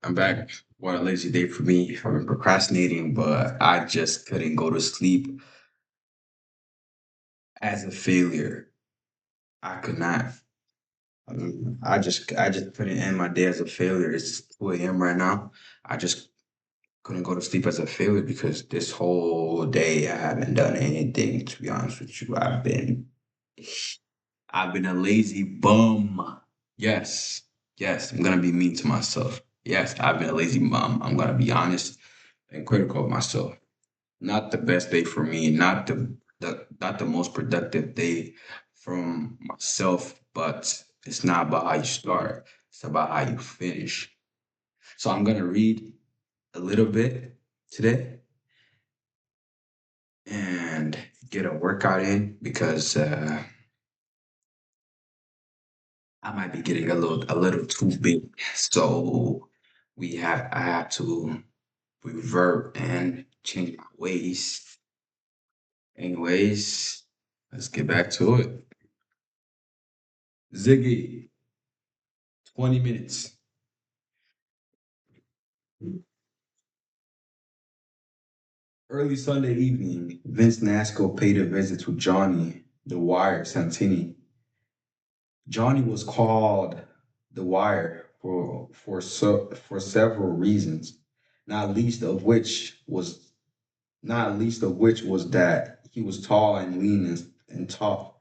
I'm back. What a lazy day for me. I've been procrastinating, but I just couldn't go to sleep as a failure. I could not. I just couldn't end my day as a failure. It's 2 a.m. right now. I just couldn't go to sleep as a failure because this whole day I haven't done anything, to be honest with you. I've been a lazy bum. Yes. Yes, I'm gonna be mean to myself. Yes, I've been a lazy bum. I'm gonna be honest and critical of myself. Not the best day for me, not the most productive day from myself, but it's not about how you start, it's about how you finish. So I'm gonna read a little bit today and get a workout in because I might be getting a little too big. So I have to revert and change my ways. Anyways, let's get back to it. Ziggy, 20 minutes. Early Sunday evening, Vince Nasco paid a visit to Johnny, the Wire Santini. Johnny was called the Wire for several reasons, not least of which was not least of which was that he was tall and lean and tough,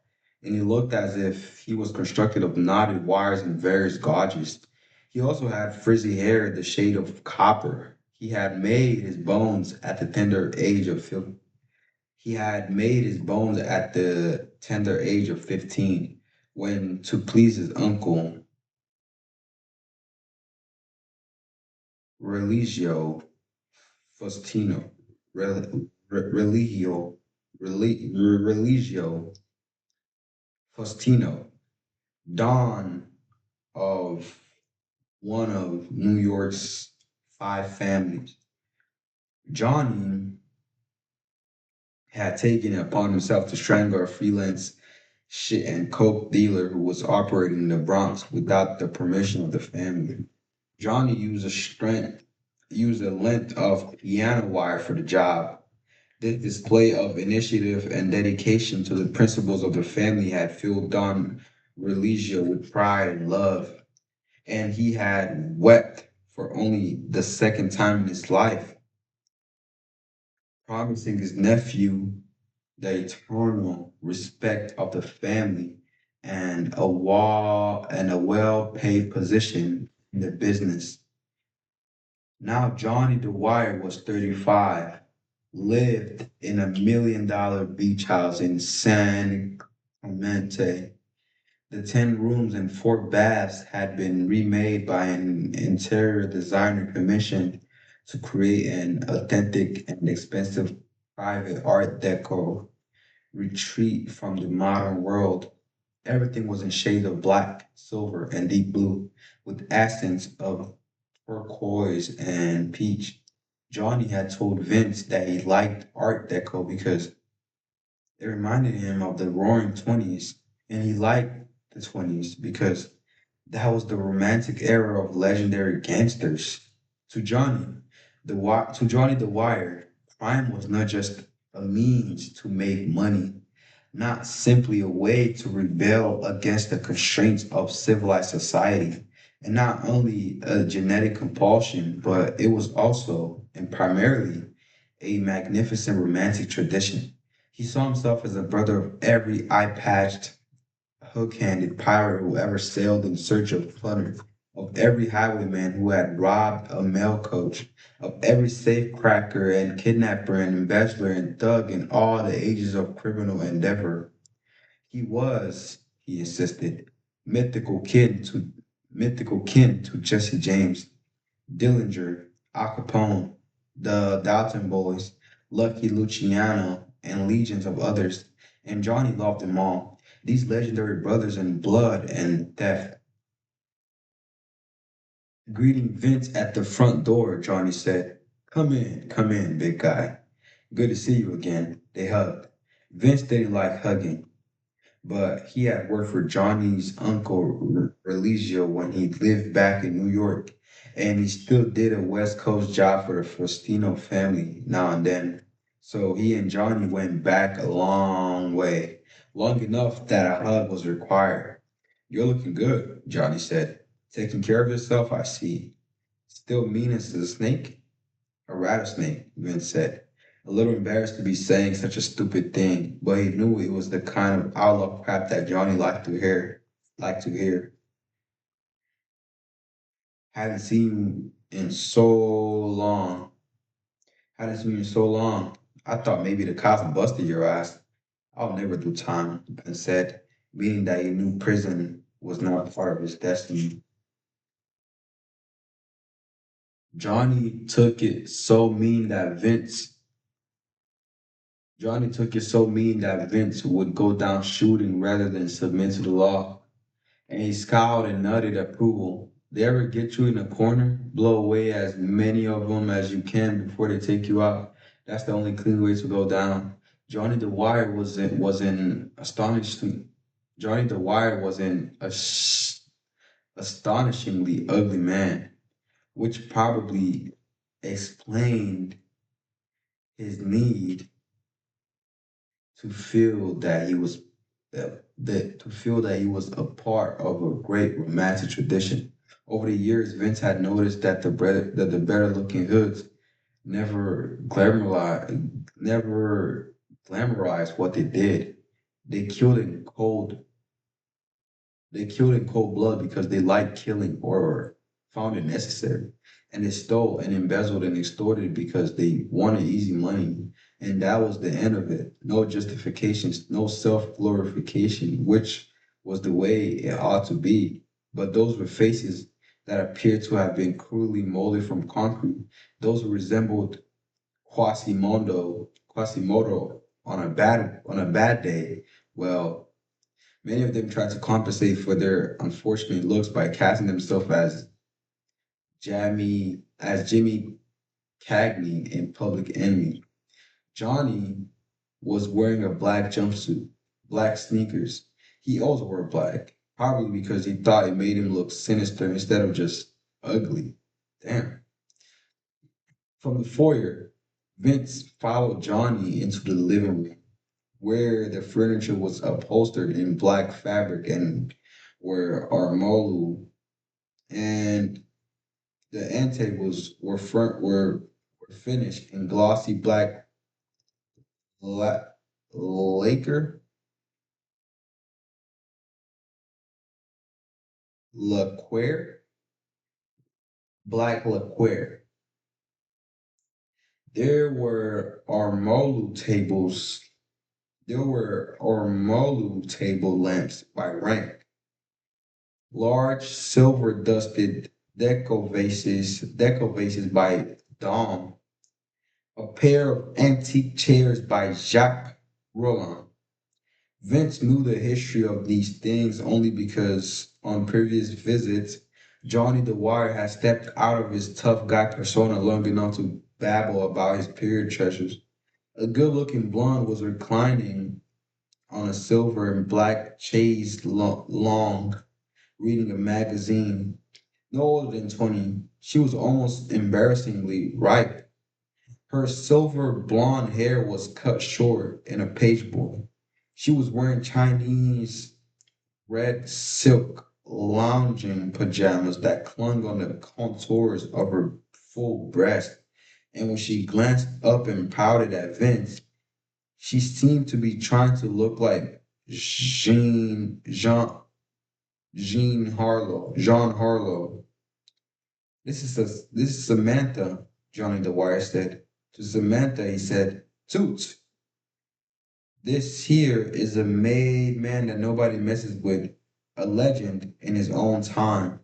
and he looked as if he was constructed of knotted wires and various gauges. He also had frizzy hair the shade of copper. He had made his bones at the tender age of 15 when, to please his uncle, Religio Faustino, Religio Faustino, Don of one of New York's five families. Johnny had taken it upon himself to strangle a freelance shit and coke dealer who was operating in the Bronx without the permission of the family. Johnny used a length of piano wire for the job. This display of initiative and dedication to the principles of the family had filled Don Religio with pride and love, and he had wept for only the second time in his life, promising his nephew the eternal respect of the family and a well-paid position in the business. Now Johnny Dwyer was 35, lived in a $1 million beach house in San Clemente. The 10 rooms and 4 baths had been remade by an interior designer commissioned to create an authentic and expensive private art deco retreat from the modern world. Everything was in shades of black, silver, and deep blue, with accents of turquoise and peach. Johnny had told Vince that he liked Art Deco because it reminded him of the Roaring Twenties, and he liked the 20s because that was the romantic era of legendary gangsters. To Johnny the Wire, crime was not just a means to make money, not simply a way to rebel against the constraints of civilized society, and not only a genetic compulsion, but it was also and primarily a magnificent romantic tradition. He saw himself as a brother of every eye patched, hook handed pirate who ever sailed in search of plunder, of every highwayman who had robbed a mail coach, of every safecracker and kidnapper and embezzler and thug in all the ages of criminal endeavor. He was, he insisted, mythical kin to mythical kin to Jesse James, Dillinger, Al Capone, the Dalton Boys, Lucky Luciano, and legions of others, and Johnny loved them all. These legendary brothers in blood and theft. Greeting Vince at the front door, Johnny said, come in, big guy. Good to see you again. They hugged. Vince didn't like hugging. but he had worked for Johnny's uncle Religio when he lived back in New York, and he still did a West Coast job for the Faustino family now and then. So he and Johnny went back a long way, long enough that a hug was required. You're looking good, Johnny said. Taking care of yourself, I see. Still mean as a snake? A rattlesnake, Vince said, a little embarrassed to be saying such a stupid thing, but he knew it was the kind of outlaw crap that Johnny liked to hear. Liked to hear. Hadn't seen you in so long. Hadn't seen you in so long. I thought maybe the cops busted your ass. I'll never do time, Vince said, meaning that he knew prison was not part of his destiny. Johnny took it so mean that Vince would go down shooting rather than submit to the law. And he scowled and nodded approval. They ever get you in a corner, blow away as many of them as you can before they take you out. That's the only clean way to go down. Johnny the Wire was an astonishing. Johnny the Wire was an astonishingly ugly man, which probably explained his need to feel that he was to feel that he was a part of a great romantic tradition. Over the years, Vince had noticed that the better looking hoods never never glamorized what they did. They killed in cold they killed in cold blood because they liked killing or found it necessary. And they stole and embezzled and extorted because they wanted easy money. And that was the end of it. No justifications, no self glorification, which was the way it ought to be. But those were faces that appeared to have been cruelly molded from concrete. Those who resembled Quasimodo on a bad day. Well, many of them tried to compensate for their unfortunate looks by casting themselves as Jimmy Cagney in Public Enemy. Johnny was wearing a black jumpsuit, black sneakers. He also wore black, probably because he thought it made him look sinister instead of just ugly. Damn. From the foyer, Vince followed Johnny into the living room, where the furniture was upholstered in black fabric and where Armolu and the end tables were finished in glossy black la- lacquer, lacquer, black lacquer. There were Armolu tables. There were Armolu table lamps by rank, large silver dusted deco vases by Dom, a pair of antique chairs by Jacques Roland. Vince knew the history of these things only because on previous visits, Johnny the Wire had stepped out of his tough guy persona long enough to babble about his period treasures. A good looking blonde was reclining on a silver and black chaise long, reading a magazine. No older than 20, she was almost embarrassingly ripe. Her silver blonde hair was cut short in a pasteboard. She was wearing Chinese red silk lounging pajamas that clung on the contours of her full breast. And when she glanced up and pouted at Vince, she seemed to be trying to look like Jean Harlow. This is Samantha, Johnny the Wire said. To Samantha, he said, Toots, this here is a made man that nobody messes with, a legend in his own time.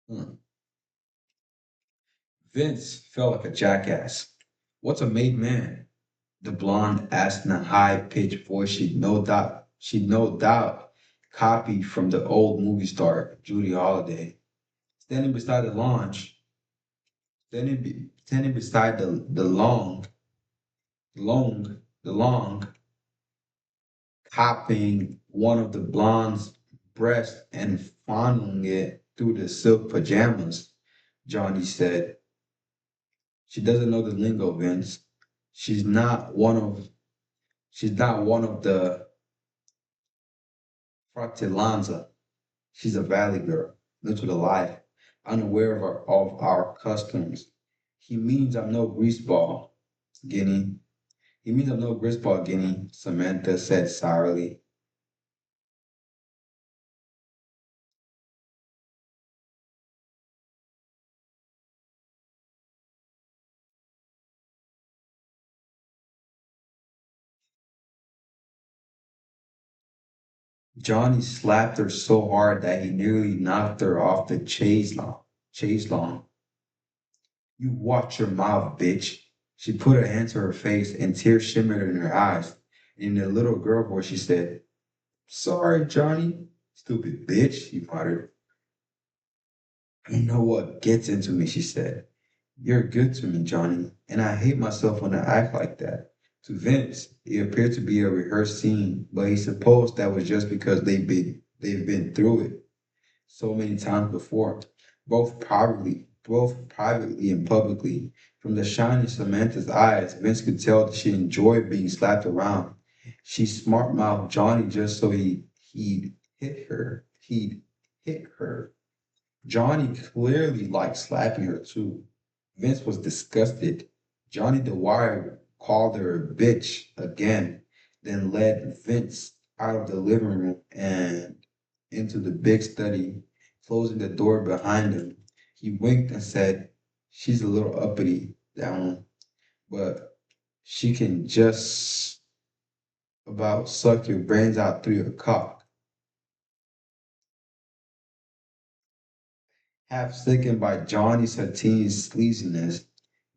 Hmm. Vince felt like a jackass. What's a made man? The blonde asked in a high-pitched voice she'd no doubt copied from the old movie star Judy Holliday. Standing beside the launch, standing beside the long, copping one of the blonde's breasts and fondling it through the silk pajamas, Johnny said. She doesn't know the lingo, Vince. She's not one of she's not one of the fratellanza. She's a valley girl, new to the life, unaware of our customs. He means I'm no greaseball, Guinea. He means I'm no greaseball, Guinea, Samantha said sourly. Johnny slapped her so hard that he nearly knocked her off the chase lawn. You watch your mouth, bitch. She put her hand to her face and tears shimmered in her eyes. In a little girl voice, she said, Sorry, Johnny. Stupid bitch, he muttered. You know what gets into me, she said. You're good to me, Johnny, and I hate myself when I act like that. To Vince, it appeared to be a rehearsed scene, but he supposed that was just because they've been through it so many times before, both privately and publicly. From the shine in Samantha's eyes, Vince could tell that she enjoyed being slapped around. She smart mouthed Johnny just so he'd hit her. He'd hit her. Johnny clearly liked slapping her too. Vince was disgusted. Johnny the Wire called her a bitch again, then led Vince out of the living room and into the big study, closing the door behind him. He winked and said, She's a little uppity, that one, but she can just about suck your brains out through your cock. Half sickened by Johnny Sartini's sleaziness,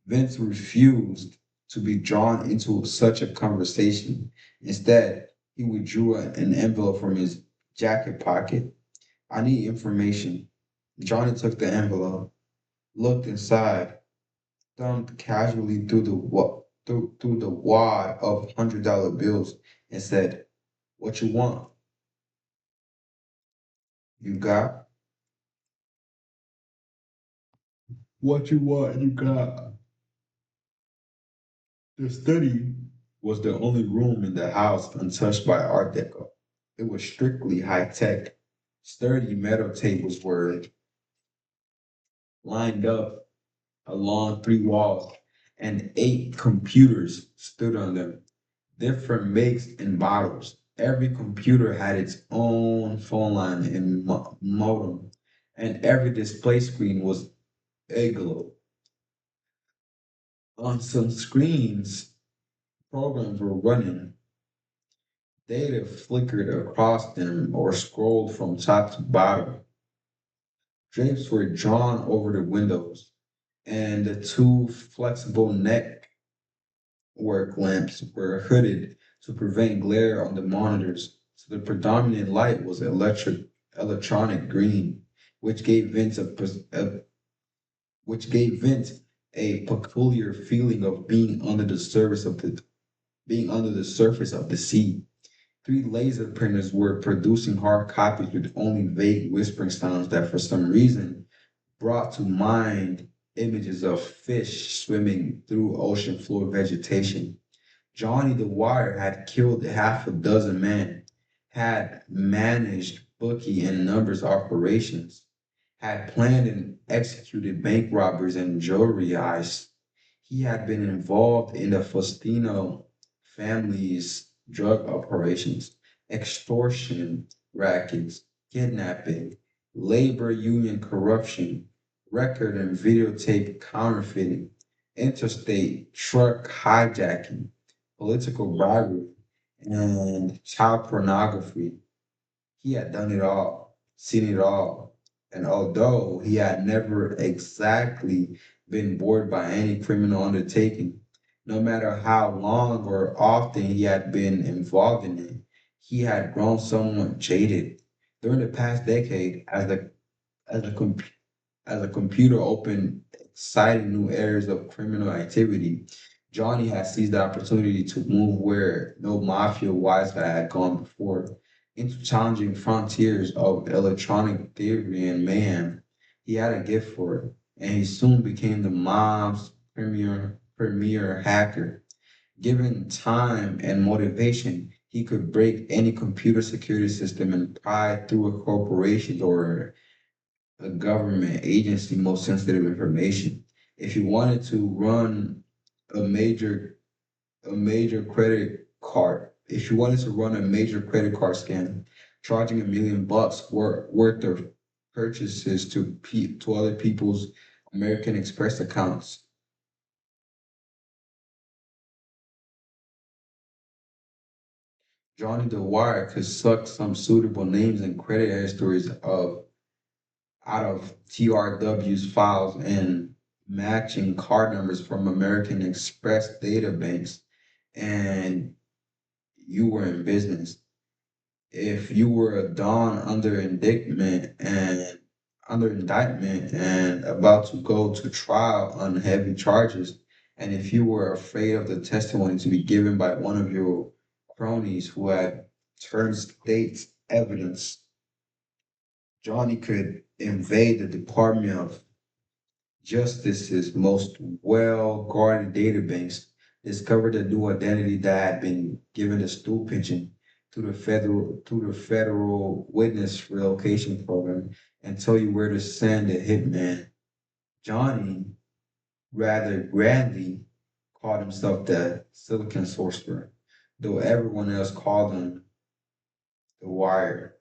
Vince refused to be drawn into such a conversation. Instead, he withdrew an envelope from his jacket pocket. I need information. Johnny took the envelope, looked inside, thumbed casually through the wad of $100 bills, and said, "What you want? You got what you want. You got." The study was the only room in the house untouched by Art Deco. It was strictly high tech. Sturdy metal tables were lined up along three walls, and eight computers stood on them, different makes and models. Every computer had its own phone line and modem, and every display screen was aglow. On some screens, programs were running. Data flickered across them or scrolled from top to bottom. Drapes were drawn over the windows, and the two flexible network lamps were hooded to prevent glare on the monitors. So the predominant light was electronic green, which gave a peculiar feeling of being under the surface of the sea. Three laser printers were producing hard copies with only vague whispering sounds that for some reason brought to mind images of fish swimming through ocean floor vegetation. Johnny the Wire had killed half a dozen men, had managed bookie and numbers operations, had planned and executed bank robberies and jewelry heists. He had been involved in the Faustino family's drug operations, extortion rackets, kidnapping, labor union corruption, record and videotape counterfeiting, interstate truck hijacking, political bribery, and child pornography. He had done it all, seen it all, And although he had never exactly been bored by any criminal undertaking, no matter how long or often he had been involved in it, he had grown somewhat jaded. During the past decade, as the com- as a computer opened exciting new areas of criminal activity, Johnny had seized the opportunity to move where no mafia wise guy had gone before, into challenging frontiers of electronic theory and mayhem. He had a gift for it, and he soon became the mob's premier hacker. Given time and motivation, he could break any computer security system and pry through a corporation or a government agency most sensitive information. If you wanted to run a major credit card, if you wanted to run a major credit card scam, charging $1 million worth of purchases to other people's American Express accounts, Johnny the Wire could suck some suitable names and credit histories of out of TRW's files and matching card numbers from American Express databanks, and you were in business. If you were a don under indictment and about to go to trial on heavy charges, and if you were afraid of the testimony to be given by one of your cronies who had turned state's evidence, Johnny could invade the Department of Justice's most well-guarded database, discovered a new identity that had been given a stool pigeon to the federal witness relocation program, and tell you where to send a hitman. Johnny rather grandly called himself the Silicon Sorcerer, though everyone else called him the Wire.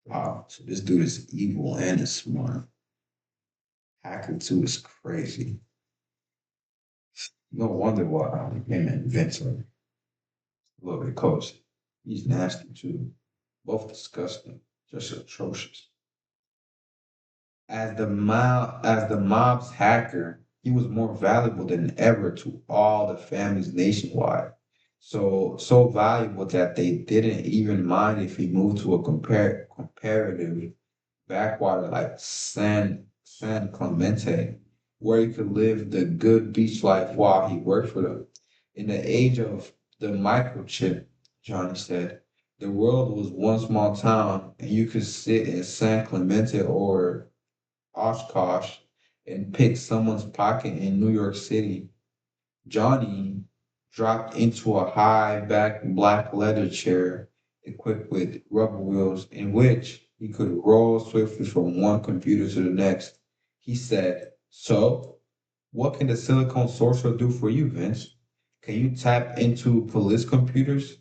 Wow, so this dude is evil and is smart. Hacker 2 is crazy. No wonder why he became an inventor. A little bit coach. He's nasty too. Both disgusting. Just atrocious. As the mob's hacker, he was more valuable than ever to all the families nationwide. So valuable that they didn't even mind if he moved to a comparative backwater like San Clemente, where he could live the good beach life while he worked for them. In the age of the microchip, Johnny said, the world was one small town, and you could sit in San Clemente or Oshkosh and pick someone's pocket in New York City. Johnny dropped into a high back black leather chair equipped with rubber wheels in which he could roll swiftly from one computer to the next. He said, so, what can the silicone sorcerer do for you, Vince? Can you tap into police computers?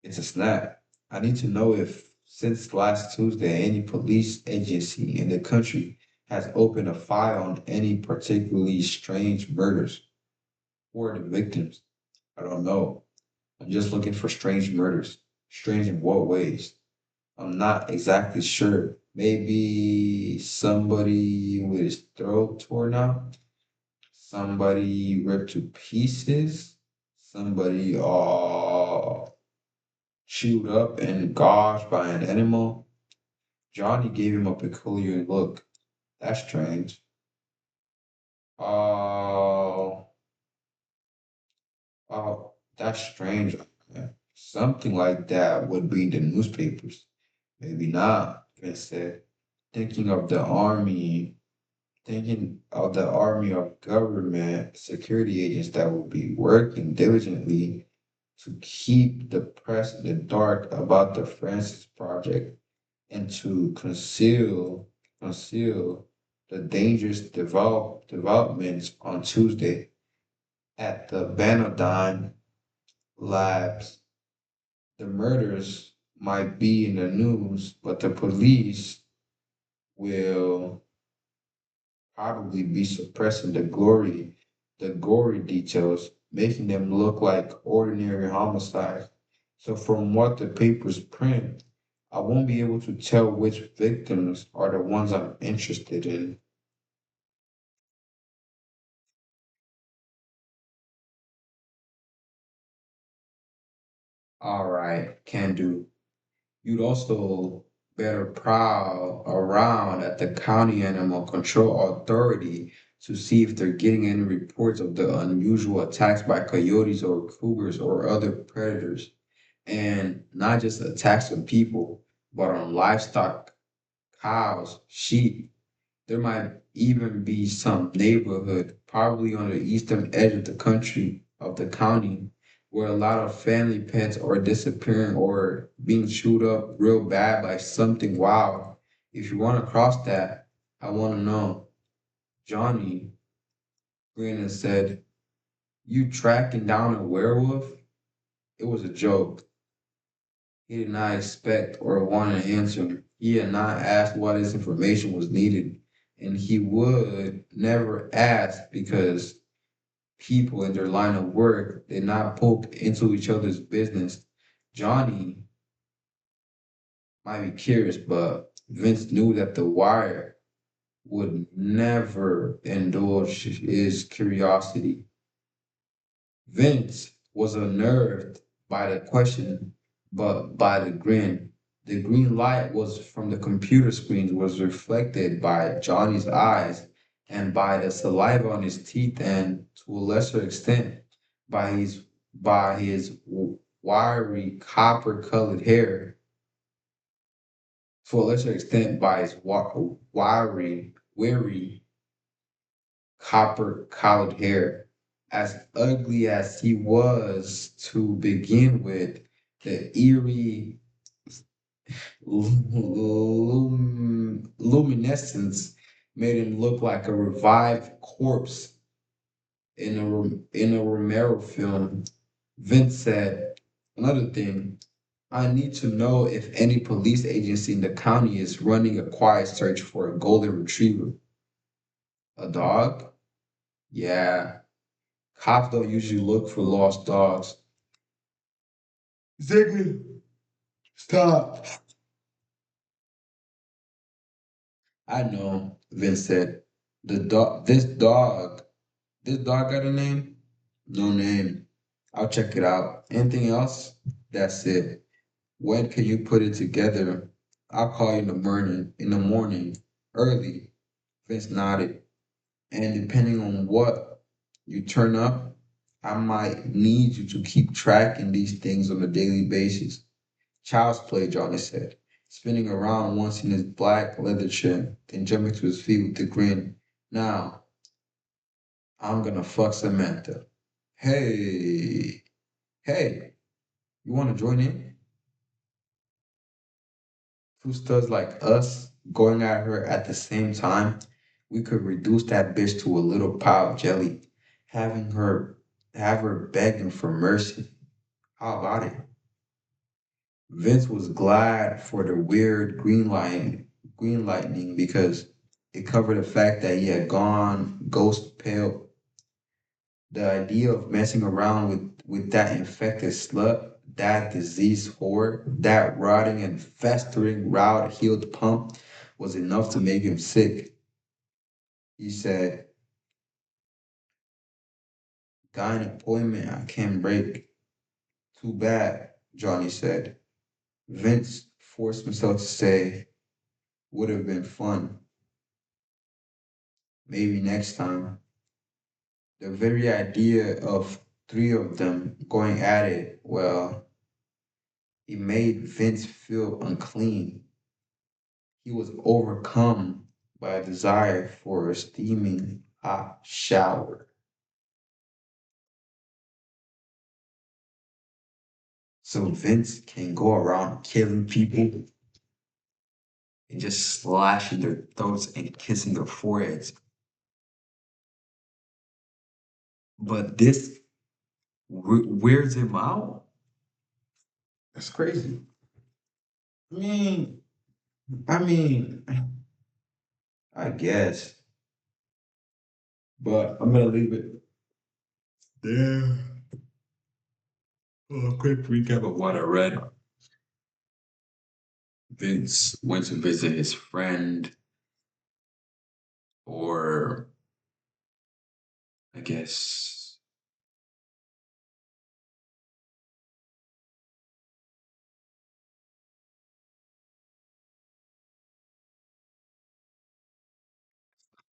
It's a snap. I need to know if, since last Tuesday, any police agency in the country has opened a file on any particularly strange murders. Who are the victims? I don't know. I'm just looking for strange murders. Strange in what ways? I'm not exactly sure. Maybe somebody with his throat torn out, somebody ripped to pieces, somebody chewed up and gouged by an animal. Johnny gave him a peculiar look. That's strange. Oh, that's strange. Something like that would be in the newspapers. Maybe not, Vince said. Thinking of the army, thinking of the army of government security agents that would be working diligently to keep the press in the dark about the Francis Project and to conceal the dangerous developments on Tuesday at the Banadine Labs. The murders might be in the news, but the police will probably be suppressing the gory details, making them look like ordinary homicides. So from what the papers print, I won't be able to tell which victims are the ones I'm interested in. All right, can do. You'd also better prowl around at the county animal control authority to see if they're getting any reports of the unusual attacks by coyotes or cougars or other predators. And not just attacks on people, but on livestock, cows, sheep. There might even be some neighborhood, probably on the eastern edge of the country, of the county, where a lot of family pets are disappearing or being chewed up real bad by something wild. If you want to cross that, I want to know. Johnny grinned and said, "You tracking down a werewolf?" It was a joke. He did not expect or want an answer. He had not asked what his information was needed, and he would never ask because people in their line of work did not poke into each other's business. Johnny might be curious, but Vince knew that the wire would never indulge his curiosity. Vince was unnerved by the question, but by the grin. The green light was from the computer screens was reflected by Johnny's eyes and by the saliva on his teeth and to a lesser extent by his wiry copper colored hair. To a lesser extent by his wiry copper colored hair. As ugly as he was to begin with, the eerie luminescence made him look like a revived corpse in a Romero film. Vince said, "Another thing, I need to know if any police agency in the county is running a quiet search for a golden retriever." A dog? Yeah. Cops don't usually look for lost dogs. Ziggy, stop. I know, Vince said. This dog got a name? No name. I'll check it out. Anything else? That's it. When can you put it together? I'll call you in the morning, early. Vince nodded. And depending on what you turn up, I might need you to keep tracking these things on a daily basis. Child's play, Johnny said, spinning around once in his black leather chair, then jumping to his feet with a grin. Now, I'm gonna fuck Samantha. Hey, hey, you wanna join in? Two studs like us going at her at the same time, we could reduce that bitch to a little pile of jelly, having her have her begging for mercy. How about it? Vince was glad for the weird green lightning because it covered the fact that he had gone ghost pale. The idea of messing around with that infected slut, that diseased whore, that rotting and festering route healed pump was enough to make him sick. He said, "Got an appointment I can't break." Too bad, Johnny said. Vince forced himself to say, "Would have been fun. Maybe next time." The very idea of three of them going at it, well, it made Vince feel unclean. He was overcome by a desire for a steaming hot shower. So Vince can go around killing people and just slashing their throats and kissing their foreheads. But this weirds him out. That's crazy. I mean, I mean, I guess, but I'm gonna leave it there. A quick recap of what I read. Vince went to visit his friend, or I guess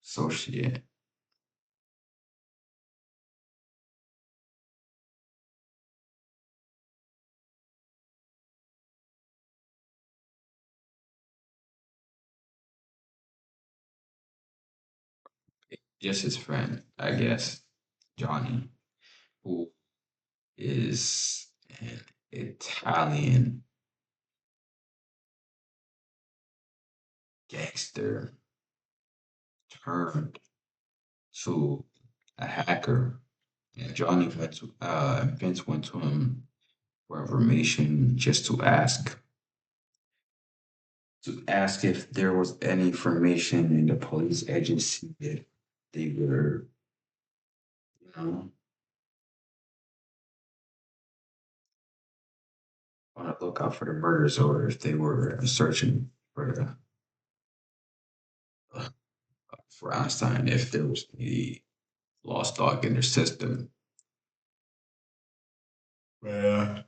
associate. Just his friend, I guess, Johnny, who is an Italian gangster turned to a hacker. And Vince went to him for information just to ask if there was any information in the police agency that they were, you know, on the lookout for the murders, or if they were searching uh, for Einstein, if there was any lost dog in their system. Yeah.